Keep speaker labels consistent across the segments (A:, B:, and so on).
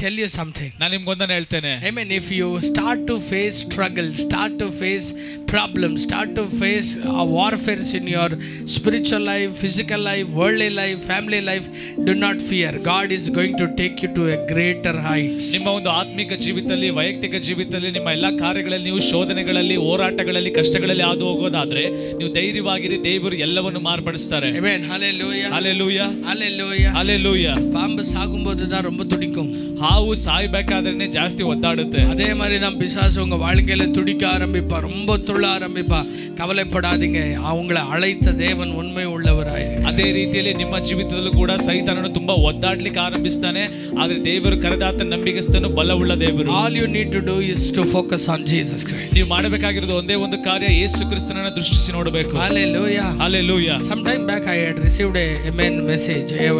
A: tell you something.
B: ನಾನು ನಿಮ್ಗೊಂದನ್ನ ಹೇಳ್ತೇನೆ.
A: Amen. If you start to face struggles, start to face problems, start to face warfares in your spiritual life, physical life, worldly life, family life, do not fear. God is going to take you to a greater height.
B: ನಿಮ್ಮ ಒಂದು ಆತ್ಮಿಕ ಜೀವಿತದಲ್ಲಿ, ವೈಯಕ್ತಿಕ ಜೀವಿತದಲ್ಲಿ, ನಿಮ್ಮ ಎಲ್ಲಾ ಕಾರ್ಯಗಳಲ್ಲಿ ನೀವು ಶೋಧನೆಗಳಲ್ಲಿ, ಹೋರಾಟಗಳಲ್ಲಿ, ಕಷ್ಟಗಳಲ್ಲಿ ಹಾದು ಹೋಗೋದಾದ್ರೆ ನೀವು ಧೈರ್ಯವಾಗಿರಿ. ದೇವರು ಎಲ್ಲವನ್ನು ಮಾರ್ಪಡಿಸ್ತಾರೆ.
A: Amen. Hallelujah.
B: Hallelujah.
A: Hallelujah.
B: Hallelujah.
A: பாம்பு சாகும்போது தான் ரொம்ப துடிக்கும்.
B: ಹಾವು ಸಾಯ್ಬೇಕಾದ್ರೆ ಜಾಸ್ತಿ ಒದ್ದಾಡುತ್ತೆ.
A: அதே மாதிரி தான் பிசாசு உங்க வாழ்க்கையில துடிக்க ஆரம்பிப்பா, ரொம்ப துள்ள ஆரம்பிப்பா. கவலைப்படாதீங்க, அவங்களை அழைத்த தேவன் உண்மை உள்ளவராய்.
B: ಅದೇ ರೀತಿಯಲ್ಲಿ ನಿಮ್ಮ ಜೀವಿತದಲ್ಲೂ ಕೂಡ ಸೈತಾನನು ತುಂಬಾ ಒದ್ದಾಡ್ಲಿಕ್ಕೆ ಆರಂಭಿಸ್ತಾನೆ. ಆದ್ರೆ ದೇವರು ಕರೆದಾತ ನಂಬಿಗಸ್ತನು, ಬಲವುಳ್ಳ ದೇವರು.
A: All you need to do is to focus on Jesus Christ.
B: ನೀವು ಮಾಡಬೇಕಾಗಿರೋದು ಒಂದೇ ಒಂದು ಕಾರ್ಯ, ಯೇಸು ಕ್ರಿಸ್ತನನ್ನ ದೃಷ್ಟಿಸಿ ನೋಡಬೇಕು.
A: Hallelujah.
B: Hallelujah.
A: Sometime back I had received a message, a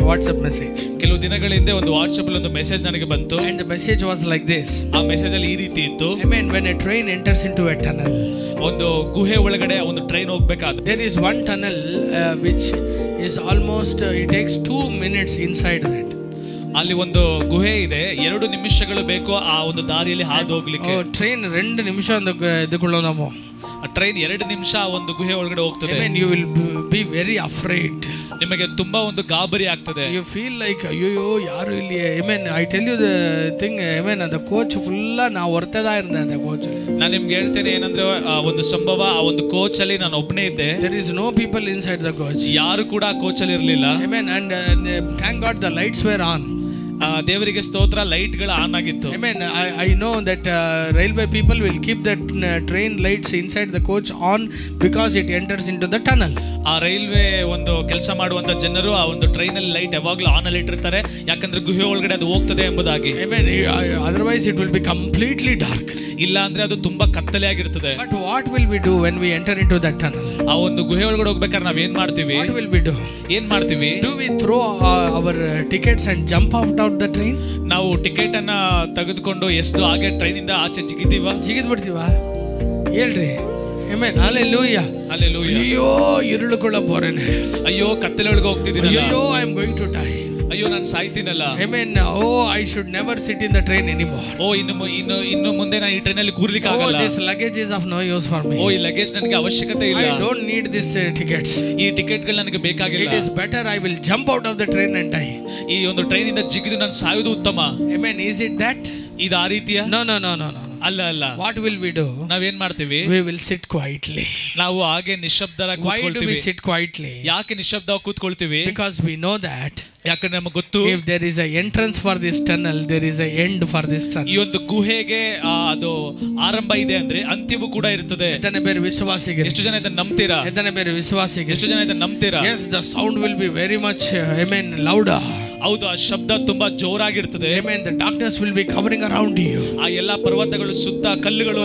A: WhatsApp message.
B: ಕೆಲವು ದಿನಗಳ ಹಿಂದೆ ಒಂದು ವಾಟ್ಸ್ಆಪ್ ಅಲ್ಲಿ ಒಂದು ಮೆಸೇಜ್ ನನಗೆ ಬಂತು.
A: And the message was like this.
B: ಆ ಮೆಸೇಜ್ ಅಲ್ಲಿ ಈ ರೀತಿ ಇತ್ತು.
A: Amen. When a train enters into a tunnel,
B: ಒಂದು ಗುಹೆ ಒಳಗಡೆ ಒಂದು ಟ್ರೈನ್ ಹೋಗ್ಬೇಕಾದ್ರೆ
A: there is one tunnel which is almost it takes 2 minutes inside that.
B: ಅಲ್ಲಿ ಒಂದು ಗುಹೆ ಇದೆ, 2 ನಿಮಿಷಗಳು ಬೇಕು ಆ ಒಂದು ದಾರಿಯಲ್ಲಿ ಹಾದು ಹೋಗ್ಲಿಕ್ಕೆ.
A: ಟ್ರೈನ್ 2 ನಿಮಿಷ ಇದಕ್ಕೊಳ್ಳೋ ನಾವು
B: ಟ್ರೈನ್ 2 ನಿಮಿಷ ಒಂದು ಗುಹೆ ಒಳಗಡೆ ಹೋಗ್ತದೆ.
A: Amen. You will be very afraid.
B: ನಿಮಗೆ ತುಂಬಾ ಒಂದು ಗಾಬರಿ ಆಗ್ತದೆ.
A: You feel like ಅಯ್ಯೋ ಯಾರು ಇಲ್ಲಿ. Amen. I tell you the thing. Amen. the coach full ನಾ ಹೊರತದಾ ಇರ್ದೆ அந்த coach.
B: ನಾನು ನಿಮ್ಗೆ ಹೇಳ್ತೇನೆ ಏನಂದ್ರೆ ಒಂದು ಸಂಭವ, ಆ ಒಂದು ಕೋಚ್ ಅಲ್ಲಿ ನಾನು ಒಬ್ಬನೇ ಇದ್ದೆ.
A: There is no people inside the coach.
B: ಯಾರು ಕೂಡ ಆ ಕೋಚ್ ಅಲ್ಲಿ ಇರಲಿಲ್ಲ.
A: Amen. And thank God the lights were on.
B: ದೇವರಿಗೆ ಸ್ತೋತ್ರ, ಲೈಟ್ ಗಳು ಆನ್ ಆಗಿತ್ತು.
A: Amen. I know that railway people will keep that train lights inside the coach on because it enters into the tunnel.
B: ಆ railway ಒಂದು ಕೆಲಸ ಮಾಡುವಂತ ಜನರು ಆ ಒಂದು ಟ್ರೈನ್ ಅಲ್ಲಿ ಲೈಟ್ ಯಾವಾಗಲೂ ಆನ್ ಅಲ್ಲಿ ಇಟ್ಟಿರ್ತಾರೆ, ಯಾಕಂದ್ರೆ ಗುಹೆ ಒಳಗಡೆ ಅದು ಹೋಗ್ತದೆ ಎಂಬುದಾಗಿ.
A: Amen. Otherwise it will be completely dark.
B: ಇಲ್ಲ ಅಂದ್ರೆ ಅದು ತುಂಬಾ ಕತ್ತಲೆ ಆಗಿರ್ತದೆ.
A: But what will we do when we enter into that tunnel?
B: ಆ ಒಂದು ಗುಹೆ ಒಳಗಡೆ ಹೋಗ್ಬೇಕಾದ್ರೆ ನಾವ್ ಏನ್ ಮಾಡ್ತೀವಿ?
A: What will we do?
B: ಏನ್ ಮಾಡ್ತೀವಿ?
A: Do we throw our tickets and jump out the train?
B: ನಾವು ಟಿಕೆಟ್ ಅನ್ನ ತೆಗೆದುಕೊಂಡು ಎಷ್ಟು ಹಾಗೆ ಟ್ರೈನ್ ಇಂದ ಆಚೆ ಜಿಗಿದ್
A: ಬಿಡ್ತೀವಾ? ಹೇಳ್ರಿ. Amen. Hallelujah.
B: Hallelujah.
A: ಅಯ್ಯೋ ಇರುಳುಕೊಳ್ಳ ಪೋರೇನೆ,
B: ಅಯ್ಯೋ ಕತ್ತಲೆ ಒಳಗೆ ಹೋಗ್ತಿದ್ದೀನಲ್ಲ,
A: ಅಯ್ಯೋ I am going to die.
B: ಅಯ್ಯೋ ನಾನು ಸಾಯ್ತೀನಲ್ಲ.
A: Amen. Oh, I should never sit in the train anymore.
B: ಓ ಇನ್ನು ಮುಂದೆ ನಾನು ಈ ಟ್ರೈನ್ ಅಲ್ಲಿ ಕೂರ್ಲಿಕ್ಕೆ ಆಗಲ್ಲ.
A: Oh, this luggage is of no use for me.
B: ಓ ಈ ಲಗೇಜ್ ನನಗೆ ಅವಶ್ಯಕತೆ ಇಲ್ಲ.
A: I don't need this tickets.
B: ಈ ಟಿಕೆಟ್ ಗಳು ನನಗೆ ಬೇಕಾಗಿಲ್ಲ.
A: It is better I will jump out of the train and die.
B: ಈ ಒಂದು ಟ್ರೈನ್ ಇಂದ ಜಿಗಿದು ನಾನು ಸಾಯೋದು ಉತ್ತಮ.
A: Amen. Is it that?
B: ಇದು ಆ ರೀತಿಯ?
A: No.
B: ಅಲ್ಲ.
A: What will we do?
B: ನಾವೇನ್ ಮಾಡ್ತೀವಿ?
A: We will sit quietly.
B: ನಾವು ಹಾಗೆ ನಿಶ್ಶಬ್ದರಾಗಿ ಕೂತ್ಕೊಳ್ತೀವಿ.
A: Why do we sit quietly?
B: ಯಾಕೆ ನಿಶ್ಶಬ್ದವಾಗಿ ಕೂತ್ಕೊಳ್ತೀವಿ?
A: Because we know that
B: ಯಾಕಂದ್ರೆ ನಮಗೆ ಗೊತ್ತು,
A: if there is a entrance for this tunnel, there is a end for this tunnel.
B: ಈ ಒಂದು ಗುಹೆಗೆ ಅದು ಆರಂಭ ಇದೆ ಅಂದ್ರೆ ಅಂತ್ಯವೂ ಕೂಡ ಇರ್ತದೆ.
A: ಎತ್ತನೆ ಬೇರೆ ವಿಶ್ವಾಸಿಗೆ
B: ಎಷ್ಟು ಜನ ಇದನ್ನ ನಂಬ್ತೀರಾ?
A: ಎತ್ತನೆ ಬೇರೆ ವಿಶ್ವಾಸಿಗೆ
B: ಎಷ್ಟು ಜನ ಇದನ್ನ ನಂಬ್ತೀರಾ?
A: Yes, the sound will be very much amen louder.
B: ಹೌದು, ಆ ಶಬ್ದ ತುಂಬಾ ಜೋರಾಗಿರ್ತದೆ.
A: Amen. The darkness will be covering around you.
B: ಆ ಎಲ್ಲಾ ಪರ್ವತಗಳು ಸುತ್ತ ಕಲ್ಲುಗಳು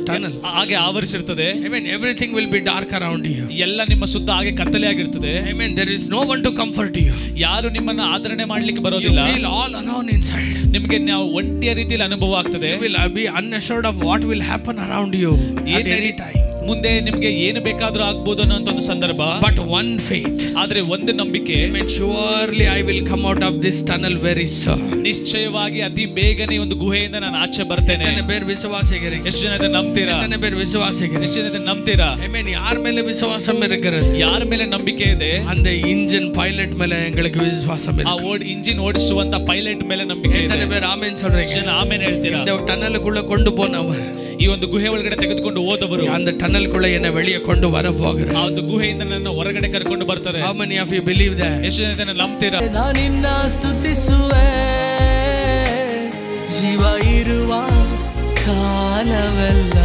A: tunnel
B: ಹಾಗೆ ಆವರಿಸಿರ್ತದೆ.
A: Amen. Everything will be dark around you.
B: ಎಲ್ಲ ನಿಮ್ಮ ಸುತ್ತ ಹಾಗೆ ಕತ್ತಲೆ ಆಗಿರ್ತದೆ.
A: Amen. There is no one to comfort you.
B: ಯಾರು ನಿಮ್ಮನ್ನ ಆದರಣೆ ಮಾಡ್ಲಿಕ್ಕೆ ಬರೋದಿಲ್ಲ.
A: You feel all alone inside.
B: ನಿಮಗೆ ನಾವು ಒಂಟಿಯ ರೀತಿಯಲ್ಲಿ ಅನುಭವ ಆಗ್ತದೆ.
A: You will be unassured of what will happen around you at any time.
B: ಮುಂದೆ ನಿಮಗೆ ಏನು ಬೇಕಾದ್ರೂ ಆಗ್ಬೋದು ಅನ್ನೋ ಒಂದು ಸಂದರ್ಭ.
A: But one faith.
B: ಆದ್ರೆ ಒಂದು ನಂಬಿಕೆ.
A: Amen. Surely I will come out of this tunnel very soon.
B: ನಿಶ್ಚಯವಾಗಿ ಅತಿ ಬೇಗನೆ ಒಂದು ಗುಹೆಯಿಂದ ನಾನು ಆಚೆ ಬರ್ತೇನೆ.
A: ಎತ್ತನೆ ಬೇರೆ ವಿಶ್ವಾಸಿಗೆ
B: ಎಷ್ಟು ಜನ ಇದನ್ನ ನಂಬ್ತೀರಾ?
A: ಎತ್ತನೆ ಬೇರೆ ವಿಶ್ವಾಸಿಗೆ
B: ಎಷ್ಟು ಜನ ಇದನ್ನ ನಂಬ್ತೀರಾ?
A: Amen. ಯಾರ ಮೇಲೆ ವಿಶ್ವಾಸ ಇರುತ್ತದೆ?
B: ಯಾರ ಮೇಲೆ ನಂಬಿಕೆ ಇದೆ?
A: அந்த ಇಂಜಿನ್ ಪೈಲಟ್ ಮೇಲೆ ಎங்களுக்கு ವಿಶ್ವಾಸ ಇದೆ.
B: ಆ ಇಂಜಿನ್ ಓಡಿಸುವಂತ ಪೈಲಟ್ ಮೇಲೆ ನಂಬಿಕೆ ಇದೆ.
A: ಎತ್ತನೆ ಬೇರೆ ಆಮೆನ್ சொல்றீங்க.
B: ಜನ ಆಮೆನ್ ಹೇಳ್ತೀರಾ?
A: இந்த ಟನಲ್க்குள்ள கொண்டு போனவர்,
B: ಈ ಒಂದು ಗುಹೆ ಒಳಗಡೆ ತೆಗೆದುಕೊಂಡು ಹೋದವರು,
A: அந்த ಟನಲ್க்குள்ள என்ன வெளியே கொண்டு வர போகிறார்.
B: ಆ ಒಂದು ಗುಹೆಯಿಂದ ನನ್ನ ಹೊರಗಡೆ ಕರ್ಕೊಂಡು ಬರ್ತಾರೆ.
A: How many of you believe that?
B: ಎಷ್ಟು ಜನ ಇದನ್ನ ನಂಬ್ತೀರಾ?
C: ನಾನು ನಿನ್ನ ಸ್ತುತಿಸುವೆ ಜೀವ ಇರುವ ಕಾಲವೆಲ್ಲ.